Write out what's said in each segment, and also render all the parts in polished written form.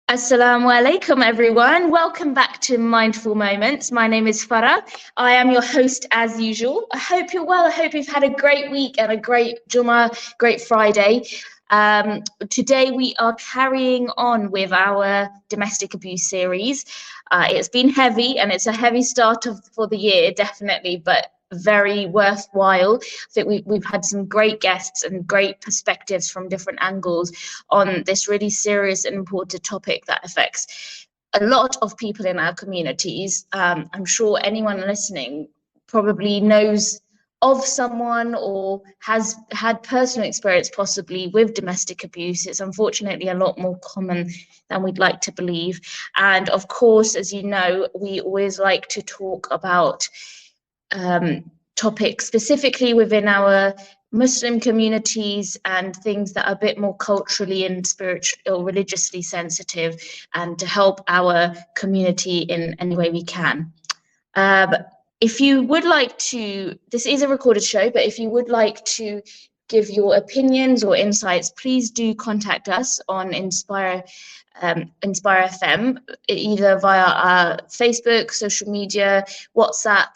Assalamu alaikum, everyone. Welcome back to Mindful Moments. My name is Farah. I am your host as usual. I hope you're well. I hope you've had a great week and a great Jummah, great Friday. Today we are carrying on with our domestic abuse series. It's been heavy and it's a heavy start for the year, definitely, but very worthwhile. I think we've had some great guests and great perspectives from different angles on this really serious and important topic that affects a lot of people in our communities. I'm sure anyone listening probably knows of someone or has had personal experience possibly with domestic abuse. It's unfortunately a lot more common than we'd like to believe. And of course, as you know, we always like to talk about topics specifically within our Muslim communities and things that are a bit more culturally and spiritually or religiously sensitive, and to help our community in any way we can. If you would like to, this is a recorded show, but if you would like to give your opinions or insights, please do contact us on Inspire FM, either via our Facebook, social media, WhatsApp.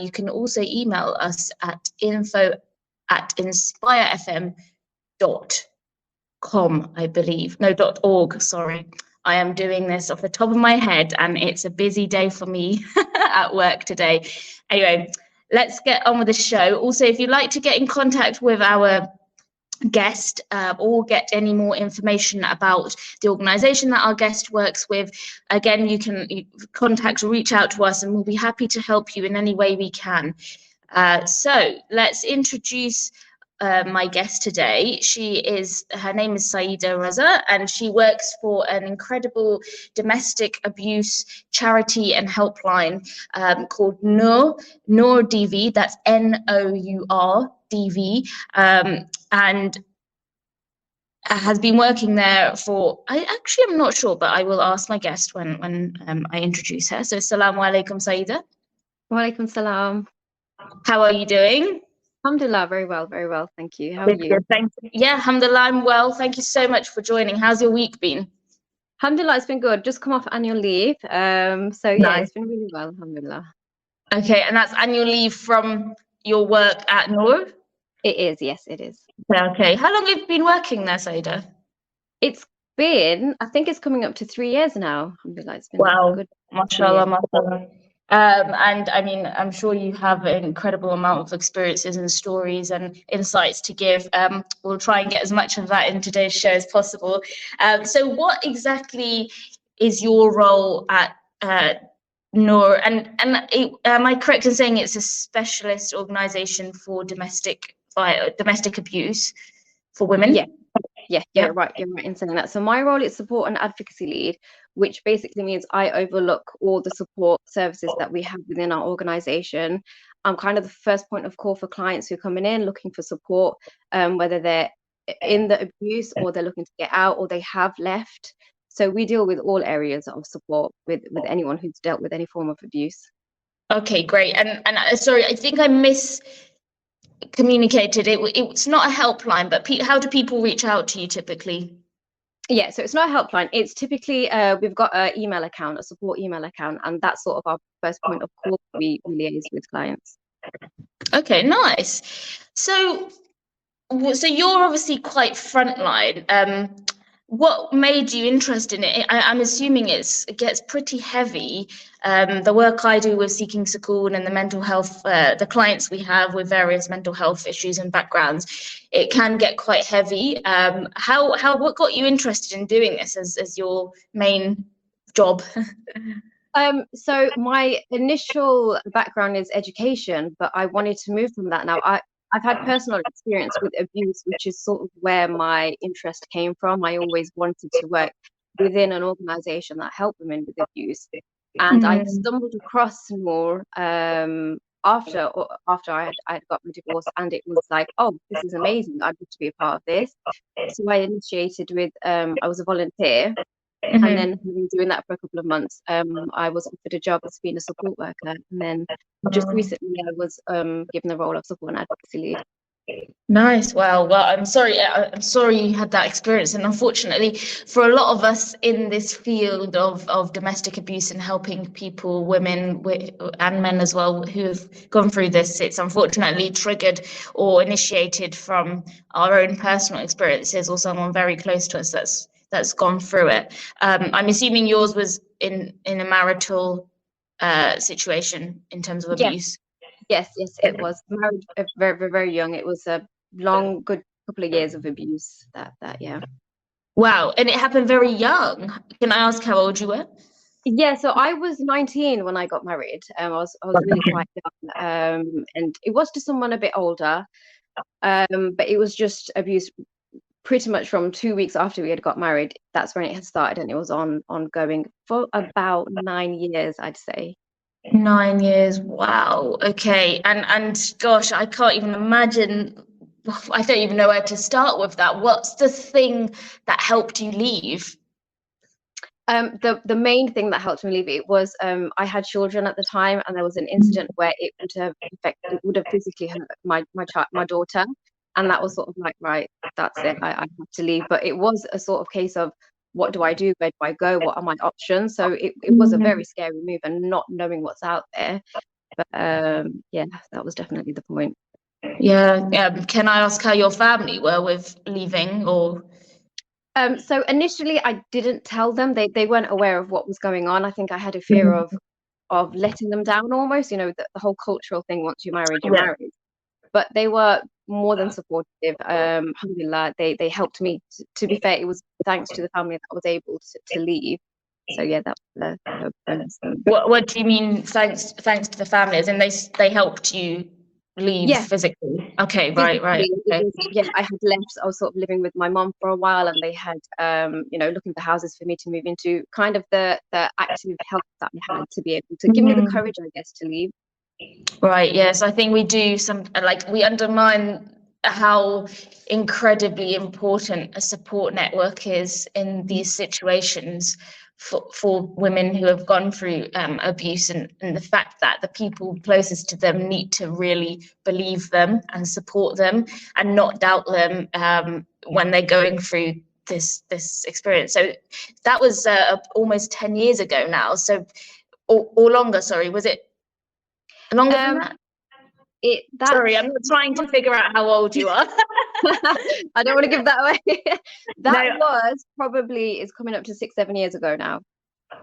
You can also email us at info@inspirefm.com, I believe. No, .org, sorry. I am doing this off the top of my head and it's a busy day for me at work today. Anyway, let's get on with the show. Also, if you'd like to get in contact with our guest or get any more information about the organization that our guest works with, again, you can reach out to us and we'll be happy to help you in any way we can. So let's introduce my guest today. Her name is Syeda Reza, and she works for an incredible domestic abuse charity and helpline called Nour DV. That's NOUR DV, and has been working there for, I'm not sure, but I will ask my guest when I introduce her. So, Assalamu alaikum, Syeda. Wa alaikum salam. How are you doing? Alhamdulillah, very well, thank you. How are you? Good, thank you. Yeah, alhamdulillah, I'm well. Thank you so much for joining. How's your week been? Alhamdulillah, it's been good. Just come off annual leave. So yeah, Nice. It's been really well, alhamdulillah. Okay, and that's annual leave from your work at Nour? It is, yes, it is. Okay. How long have you been working there, Syeda? It's been, I think it's coming up to 3 years now. Alhamdulillah, it's been good. Mashallah, mashallah. And I mean, I'm sure you have an incredible amount of experiences and stories and insights to give. We'll try and get as much of that in today's show as possible. So what exactly is your role at Nour? And am I correct in saying it's a specialist organization for domestic abuse for women? Yeah, you're right in saying that. So my role is support and advocacy lead, which basically means I overlook all the support services that we have within our organization. I'm kind of the first point of call for clients who are coming in looking for support, whether they're in the abuse or they're looking to get out or they have left. So we deal with all areas of support with anyone who's dealt with any form of abuse. Okay, great. And sorry, I think I miscommunicated. It's not a helpline, but how do people reach out to you typically? Yeah, so it's not a helpline. It's typically we've got an email account, a support email account, and that's sort of our first point of call. We liaise with clients. Okay, nice. So you're obviously quite frontline. What made you interested in it? I'm assuming it gets pretty heavy. The work I do with Seeking Sukoon and the mental health, the clients we have with various mental health issues and backgrounds, it can get quite heavy. What got you interested in doing this as your main job? So my initial background is education, but I wanted to move from that. Now I've had personal experience with abuse, which is sort of where my interest came from. I always wanted to work within an organization that helped women with abuse. And I stumbled across Nour after I got my divorce, and it was like, oh, this is amazing. I'd love to be a part of this. So I initiated with, I was a volunteer. And then having doing that for a couple of months, I was offered a job as being a support worker. And then just recently I was given the role of support and advocacy lead. Nice. Well, I'm sorry. I'm sorry you had that experience, and unfortunately, for a lot of us in this field of domestic abuse and helping people, women and men as well, who have gone through this, it's unfortunately triggered or initiated from our own personal experiences or someone very close to us that's gone through it. I'm assuming yours was in a marital situation in terms of Yes, abuse. yes, it was. Married very, very, very young. It was a long, good couple of years of abuse. Yeah. Wow, and it happened very young. Can I ask how old you were? Yeah, so I was 19 when I got married. I was really quite young. And it was to someone a bit older. But it was just abuse pretty much from 2 weeks after we had got married. That's when it had started, and it was ongoing for about 9 years, I'd say. 9 years. Wow. Okay. And gosh, I can't even imagine. I don't even know where to start with that. What's the thing that helped you leave? The main thing that helped me leave it was I had children at the time, and there was an incident where it would have physically hurt my daughter, and that was sort of like, right, that's it, I have to leave. But it was a sort of case of, what do I do? Where do I go? What are my options? So it was a very scary move, and not knowing what's out there. But yeah, that was definitely the point. Yeah. Can I ask how your family were with leaving or? So initially I didn't tell them. They weren't aware of what was going on. I think I had a fear of letting them down almost, the whole cultural thing, once you're married, you're Yeah. married. But they were more than supportive. Alhamdulillah, they helped me. To be fair, it was thanks to the family that I was able to leave. So yeah, that was a bonus thing. What do you mean? Thanks to the families, and they helped you leave Yeah, physically. Okay. Right. physically, Right. it Okay. was, yeah, I had left. I was sort of living with my mom for a while, and they had looking for houses for me to move into, kind of the active help that I had to be able to give me the Mm. courage, I guess, to leave. Right, yes, I think we do we undermine how incredibly important a support network is in these situations for women who have gone through abuse, and the fact that the people closest to them need to really believe them and support them and not doubt them when they're going through this experience. So that was almost 10 years ago now. So or longer, sorry, was it longer than Um, that? it Sorry, I'm that's not trying to figure out how old you are. I don't want to give that away. No, That was probably is coming up to 6, 7 years ago now.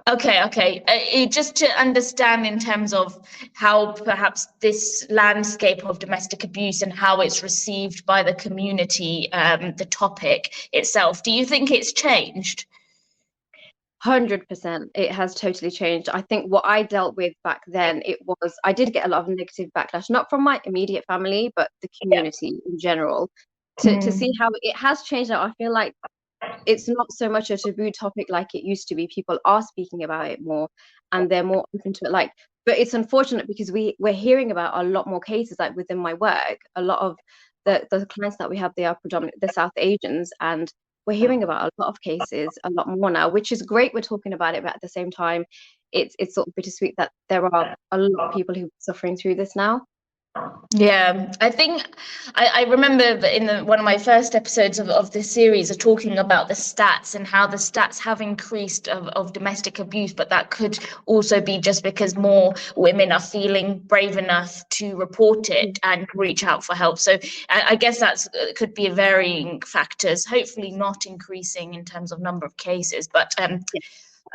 okay. Just to understand in terms of how perhaps this landscape of domestic abuse and how it's received by the community, the topic itself, do you think it's changed? 100%. It has totally changed. I think what I dealt with back then, I did get a lot of negative backlash, not from my immediate family, but the Yeah. community in general. To see Mm. how it has changed now, I feel like it's not so much a taboo topic like it used to be. People are speaking about it more, and they're more open to it. But it's unfortunate because we're hearing about a lot more cases. Like within my work, a lot of the clients that we have, they are predominantly the South Asians, and we're hearing about a lot of cases, a lot more now, which is great. We're talking about it, but at the same time, it's sort of bittersweet that there are a lot of people who are suffering through this now. Yeah, I think I remember in one of my first episodes of this series of talking about the stats and how the stats have increased of domestic abuse, but that could also be just because more women are feeling brave enough to report it and reach out for help. So I guess that's could be varying factors, hopefully not increasing in terms of number of cases, but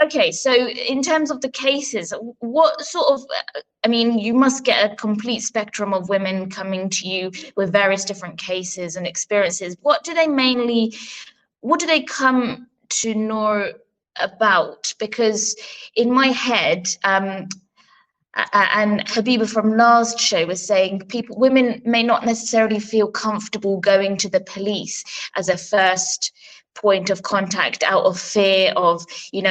okay, so in terms of the cases, what sort of, I mean, you must get a complete spectrum of women coming to you with various different cases and experiences. What do they come to know about? Because in my head, and Habiba from last show was saying women may not necessarily feel comfortable going to the police as a first point of contact out of fear of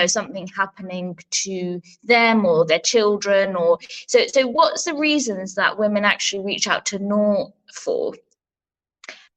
something happening to them or their children, or so what's the reasons that women actually reach out to Noor for?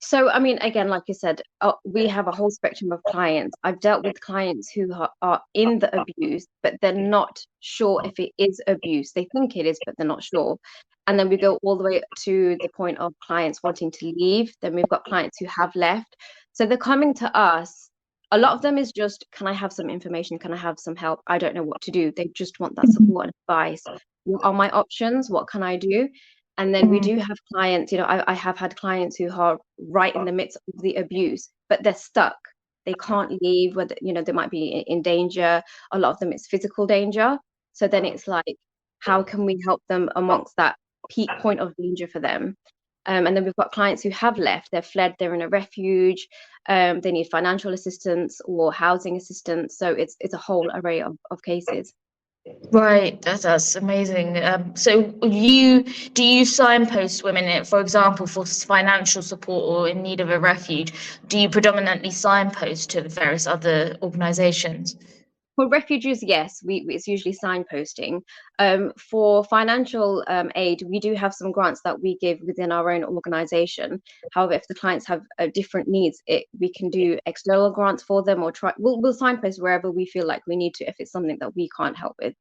So, I mean, again, like you said, we have a whole spectrum of clients. I've dealt with clients who are in the abuse, but they're not sure if it is abuse. They think it is, but they're not sure. And then we go all the way to the point of clients wanting to leave. Then we've got clients who have left. So they're coming to us. A lot of them is just, can I have some information? Can I have some help? I don't know what to do. They just want that support and advice. What are my options? What can I do? And then we Mm. do have clients, I have had clients who are right in the midst of the abuse, but they're stuck. They can't leave, whether, they might be in danger. A lot of them, it's physical danger. So then it's like, how can we help them amongst that peak point of danger for them? And then we've got clients who have left, they've fled, they're in a refuge, they need financial assistance or housing assistance. So it's a whole array of cases. Right, that's amazing. So do you signpost women, for example, for financial support or in need of a refuge? Do you predominantly signpost to the various other organisations? For refugees, yes, it's usually signposting. For financial aid, we do have some grants that we give within our own organisation. However, if the clients have different needs, we can do external grants for them or we'll signpost wherever we feel like we need to if it's something that we can't help with.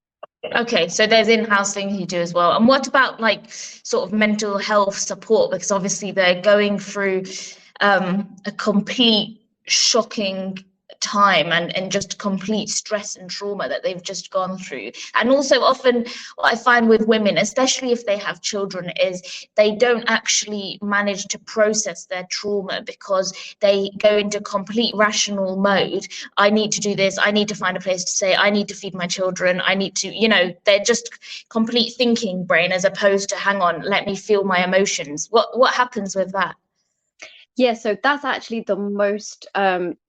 Okay, so there's in-house things you do as well. And what about like sort of mental health support? Because obviously they're going through a complete shocking time and just complete stress and trauma that they've just gone through. And also often what I find with women, especially if they have children, is they don't actually manage to process their trauma because they go into complete rational mode. I need to do this, I need to find a place to stay, I need to feed my children, I need to, they're just complete thinking brain as opposed to hang on, let me feel my emotions. What happens with that? Yeah, so that's actually the most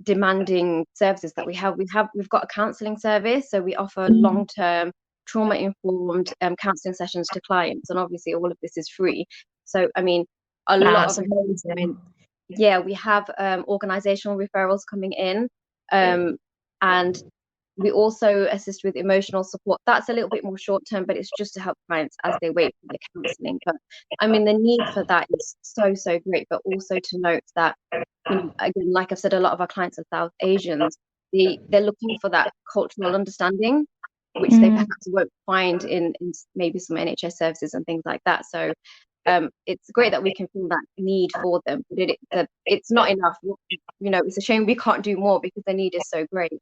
demanding services that we have. We've got a counselling service, so we offer long-term trauma-informed counselling sessions to clients, and obviously all of this is free. So I mean, a lot That's of amazing. yeah, we have organizational referrals coming in, and we also assist with emotional support. That's a little bit more short term, but it's just to help clients as they wait for the counseling. But I mean, the need for that is so, so great. But also to note that, again, like I've said, a lot of our clients are South Asians. They're looking for that cultural understanding, which they Mm. perhaps won't find in maybe some NHS services and things like that. So it's great that we can feel that need for them, but it's not enough. It's a shame we can't do more because the need is so great.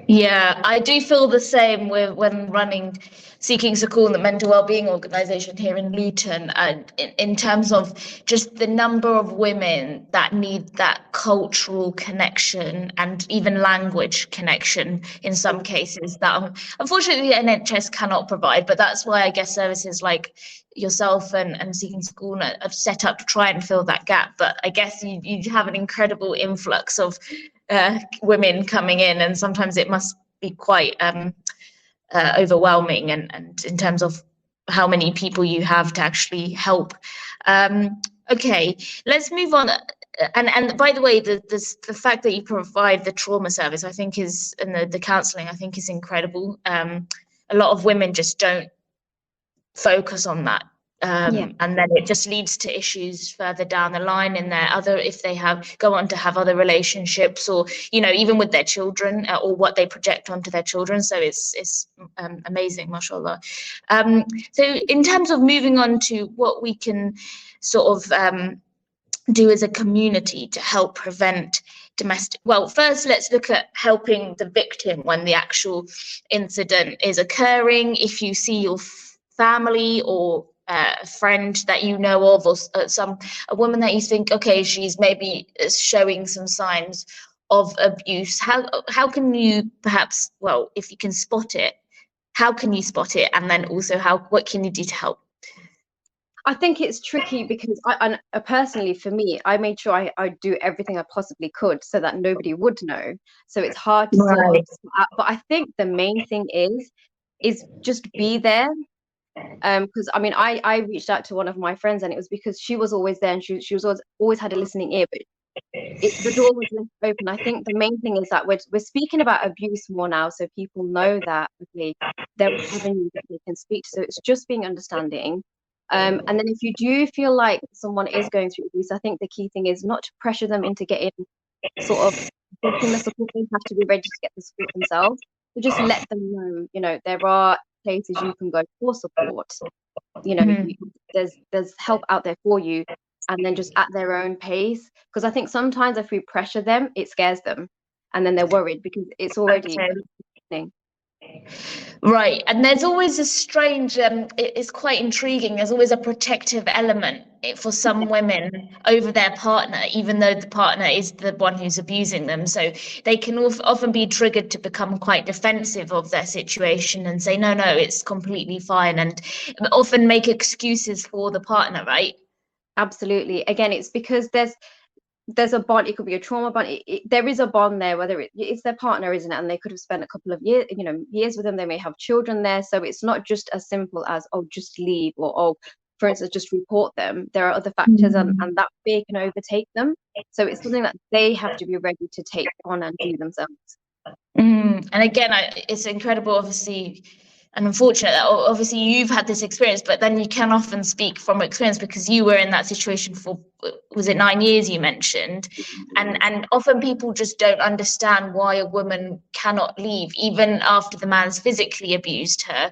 Yeah, I do feel the same with when running Seeking School, the mental wellbeing organisation here in Luton, and in terms of just the number of women that need that cultural connection and even language connection in some cases that unfortunately the NHS cannot provide. But that's why I guess services like yourself and Seeking School are set up to try and fill that gap. But I guess you have an incredible influx of women coming in, and sometimes it must be quite overwhelming and in terms of how many people you have to actually help. Okay, let's move on. And by the way, the fact that you provide the trauma service, I think is, and the counselling, I think is incredible. A lot of women just don't focus on that. Yeah. And then it just leads to issues further down the line in their other, if they go on to have other relationships, or even with their children, or what they project onto their children. So it's amazing, mashallah. So in terms of moving on to what we can sort of do as a community to help prevent domestic, well, first let's look at helping the victim when the actual incident is occurring. If you see your family or a friend that you know of, or a woman that you think, okay, she's maybe showing some signs of abuse, how can you perhaps, well, if you can spot it, how can you spot it, and then also what can you do to help? I think it's tricky because personally for me, I made sure I do everything I possibly could so that nobody would know. So it's hard to sort of Right. spot out. But I think the main thing is just be there. Because I mean, I reached out to one of my friends, and it was because she was always there, and she was always had a listening ear, but the door was left open. I think the main thing is that we're speaking about abuse more now, so people know that, okay, there are avenues that they can speak to. So it's just being understanding. And then if you do feel like someone is going through abuse, I think the key thing is not to pressure them into getting sort of getting the support. They have to be ready to get the support themselves. So just let them know, there are places you can go for support. Mhm. There's help out there for you, and then just at their own pace. Because I think sometimes if we pressure them, it scares them, and then they're worried because it's already Okay. happening. Right, and there's always a strange, it's quite intriguing. There's always a protective element for some women over their partner, even though the partner is the one who's abusing them. So they can often be triggered to become quite defensive of their situation and say, no, no, it's completely fine, and often make excuses for the partner, right? Absolutely. Again, it's because there's a bond. It could be a trauma bond. There is a bond there, whether it's their partner, isn't it? And they could have spent a couple of years with them. They may have children there. So it's not just as simple as, oh, just leave, or, oh, for instance, just report them. There are other factors, and that fear can overtake them. So it's something that they have to be ready to take on and do themselves. And again, it's incredible, obviously, and unfortunate that obviously you've had this experience, but then you can often speak from experience because you were in that situation for, was it 9 years you mentioned? And often people just don't understand why a woman cannot leave, even after the man's physically abused her.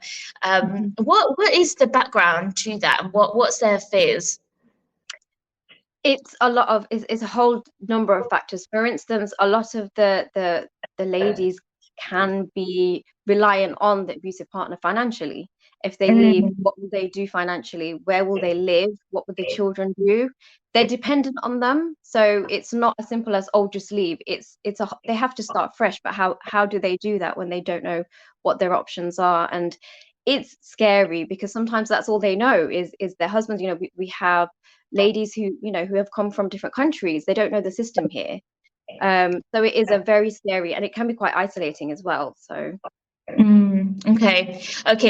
What is the background to that, and what's their fears? It's a whole number of factors. For instance, a lot of the ladies can be reliant on the abusive partner financially. If they leave, what will they do financially? Where will they live? What will the children do? They're dependent on them. So it's not as simple as, oh, just leave. They have to start fresh. But how do they do that when they don't know what their options are? And it's scary because sometimes that's all they know is their husbands. We have ladies who have come from different countries. They don't know the system here. So it is a very scary, and it can be quite isolating as well. So Okay,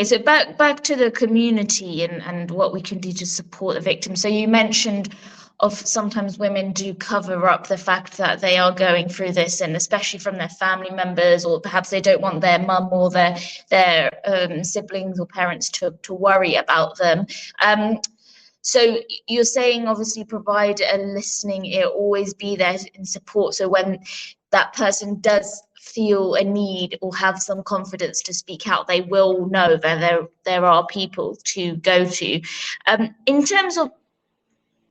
so back to the community and what we can do to support the victims. So you mentioned of sometimes women do cover up the fact that they are going through this, and especially from their family members, or perhaps they don't want their mum or their siblings or parents to worry about them. So you're saying obviously provide a listening ear, always be there in support. So when that person does feel a need or have some confidence to speak out, they will know that there are people to go to. In terms of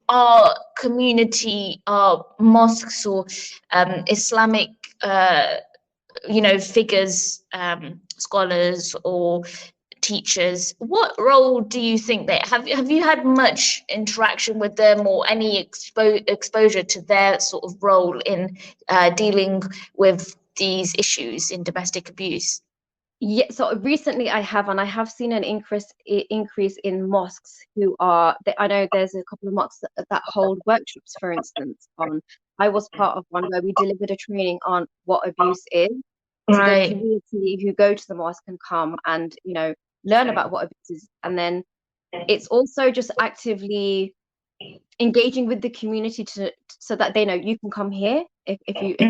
our community, our mosques or Islamic figures, scholars or teachers, what role do you think they have you had much interaction with them, or any exposure to their sort of role in dealing with these issues in domestic abuse? yeah, so recently I have seen an increase in mosques who are. I know there's a couple of mosques that hold workshops, for instance. I was part of one where we delivered a training on what abuse is. So the Right. community who go to the mosque can come and learn about what abuse is, and then it's also just actively engaging with the community so that they know you can come here if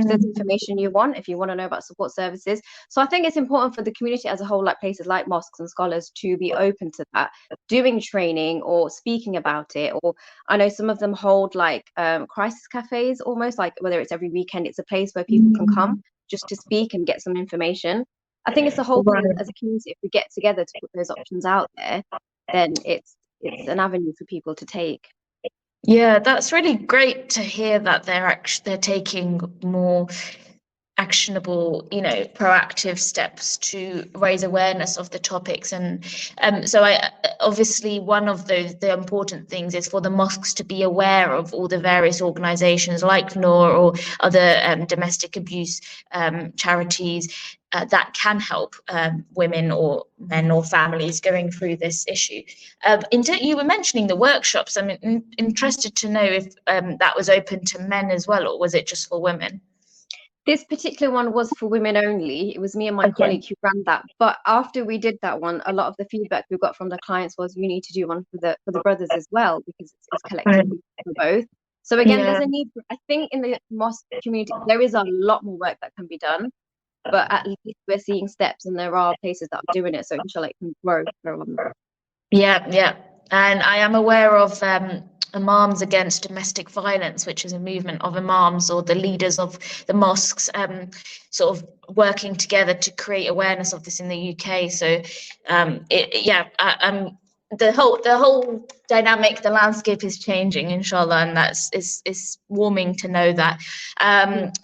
there's information you want, if you want to know about support services. So I think it's important for the community as a whole, like places like mosques and scholars, to be open to that, doing training or speaking about it. Or I know some of them hold like crisis cafes, almost like, whether it's every weekend, it's a place where people can come just to speak and get some information. I think it's the whole thing as a community. If we get together to put those options out there, then it's an avenue for people to take. Yeah, that's really great to hear that they're taking more actionable, proactive steps to raise awareness of the topics. And so I obviously one of the important things is for the mosques to be aware of all the various organizations like Noor or other domestic abuse charities that can help women or men or families going through this issue. You were mentioning the workshops. I'm interested to know if that was open to men as well, or was it just for women? This particular one was for women only. It was me and my colleague who ran that. But after we did that one, a lot of the feedback we got from the clients was, you need to do one for the brothers as well, because it's collectively for both. So again, there's a need. I think in the mosque community, there is a lot more work that can be done, but at least we're seeing steps, and there are places that are doing it. So inshallah, it can grow on. Yeah. and I am aware of Imams Against Domestic Violence, which is a movement of imams or the leaders of the mosques, sort of working together to create awareness of this in the UK. So, the whole dynamic, the landscape is changing, inshallah, and it's warming to know that.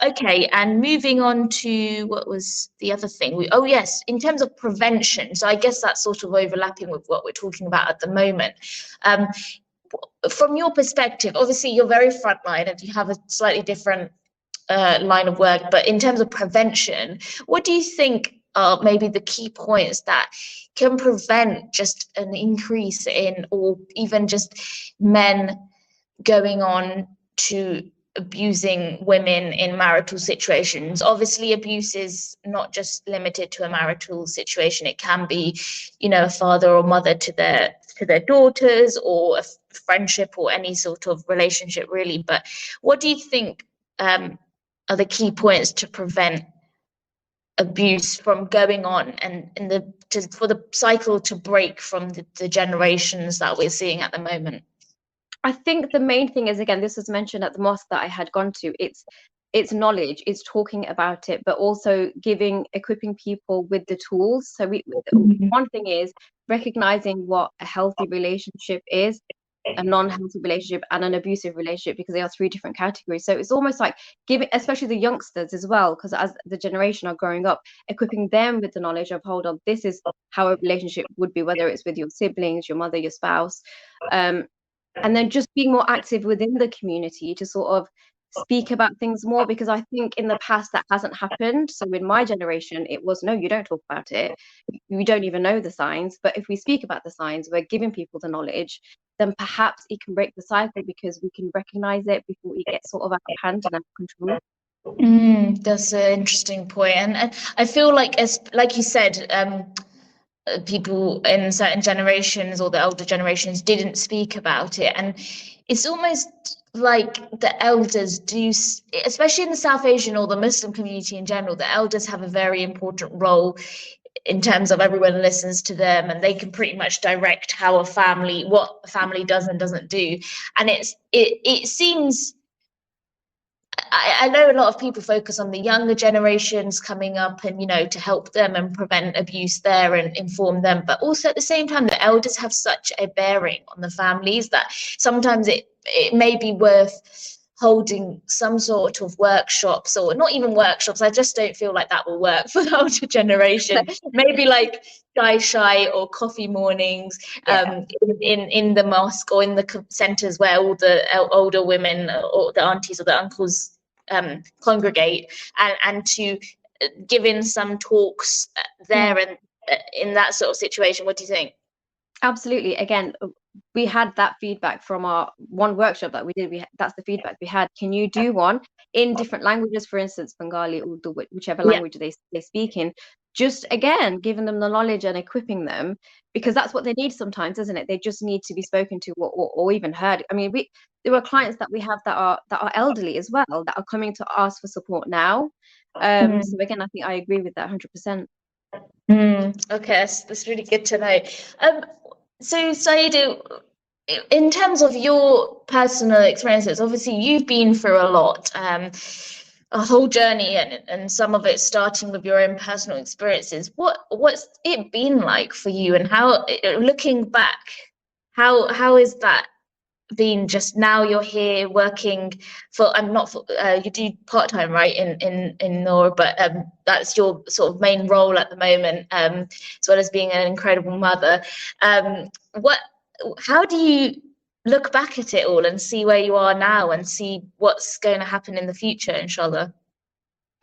Okay, and moving on to what was the other thing? Oh yes, in terms of prevention. So I guess that's sort of overlapping with what we're talking about at the moment. From your perspective, obviously you're very frontline and you have a slightly different line of work, but in terms of prevention, what do you think are maybe the key points that can prevent just an increase in, or even just men going on to abusing women in marital situations? Obviously, abuse is not just limited to a marital situation. It can be, a father or mother to their daughters, or a friendship, or any sort of relationship, really. But what do you think are the key points to prevent abuse from going on, and for the cycle to break from the generations that we're seeing at the moment? I think the main thing is, again, this was mentioned at the mosque that I had gone to. It's knowledge, it's talking about it, but also equipping people with the tools. So one thing is recognizing what a healthy relationship is, a non-healthy relationship, and an abusive relationship, because they are three different categories. So it's almost like giving, especially the youngsters as well, because as the generation are growing up, equipping them with the knowledge of, hold on, this is how a relationship would be, whether it's with your siblings, your mother, your spouse, and then just being more active within the community to sort of speak about things more, because I think in the past that hasn't happened. So in my generation, it was, no, you don't talk about it. You don't even know the signs. But if we speak about the signs, we're giving people the knowledge, then perhaps it can break the cycle, because we can recognize it before it gets sort of out of hand and out of control. That's an interesting point. And I feel like, as like you said, people in certain generations or the older generations didn't speak about it, and it's almost like the elders do, especially in the South Asian or the Muslim community in general, the elders have a very important role in terms of everyone listens to them, and they can pretty much direct what a family does and doesn't do. And it seems, I know a lot of people focus on the younger generations coming up and, to help them and prevent abuse there and inform them. But also at the same time, the elders have such a bearing on the families that sometimes it may be worth holding some sort of workshops, or not even workshops. I just don't feel like that will work for the older generation. Maybe like shy or coffee mornings, in the mosque or in the centres where all the older women or the aunties or the uncles congregate, and to give in some talks there, and in that sort of situation. What do you think? Absolutely. Again, we had that feedback from our one workshop that we did. That's the feedback we had. Can you do one in different languages, for instance, Bengali, Urdu, whichever language they speak in? Just again, giving them the knowledge and equipping them, because that's what they need sometimes, isn't it? They just need to be spoken to, or even heard. I mean, there were clients that we have that are elderly as well, that are coming to ask for support now. So again, I think I agree with that 100%. Okay, that's really good to know. So Syeda, in terms of your personal experiences, obviously you've been through a lot, a whole journey, and some of it starting with your own personal experiences. What's it been like for you, and how, looking back, how is that been? Just now you're here working for, I'm not for, you do part-time, right, in Noor, but that's your sort of main role at the moment, as well as being an incredible mother. How do you look back at it all and see where you are now and see what's going to happen in the future, inshallah?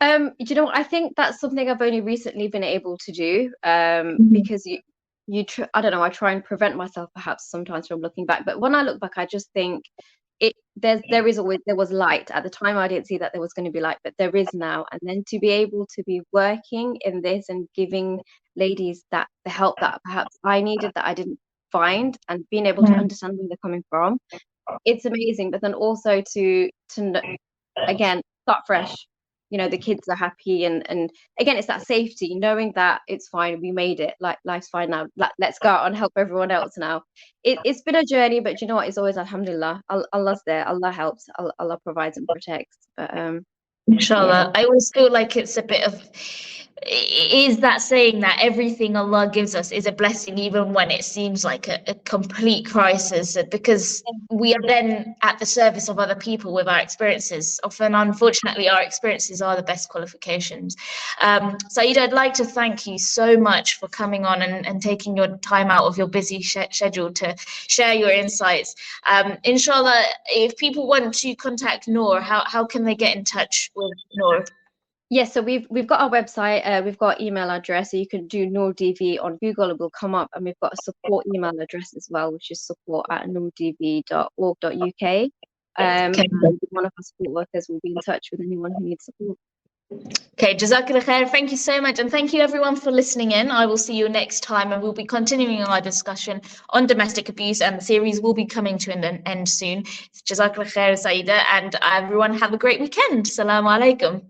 I think that's something I've only recently been able to do, because I don't know, I try and prevent myself perhaps sometimes from looking back. But when I look back, I just think there was light. At the time, I didn't see that there was going to be light, but there is now. And then to be able to be working in this and giving ladies the help that perhaps I needed, that I didn't find, and being able to understand where they're coming from, it's amazing. But then also to again, start fresh. the kids are happy, and again, it's that safety, knowing that it's fine, we made it, like life's fine now, let's go out and help everyone else now. It's been a journey, but you know what, it's always alhamdulillah. Allah's there, Allah helps, Allah provides and protects. But Inshallah. I always feel like it's a bit of, is that saying that everything Allah gives us is a blessing, even when it seems like a complete crisis, because we are then at the service of other people with our experiences. Often, unfortunately, our experiences are the best qualifications. Syeda, I'd like to thank you so much for coming on and taking your time out of your busy schedule to share your insights. Inshallah, if people want to contact Noor, how can they get in touch with Noor? Yes, so we've got our website, we've got email address, so you can do Noor DV on Google, it will come up, and we've got a support email address as well, which is support@noordv.org.uk. One of our support workers will be in touch with anyone who needs support. Okay, Jazakallah khair. Thank you so much, and thank you everyone for listening in. I will see you next time, and we'll be continuing our discussion on domestic abuse, and the series will be coming to an end soon. Jazakallah khair, Syeda, and everyone have a great weekend. Assalamu alaikum.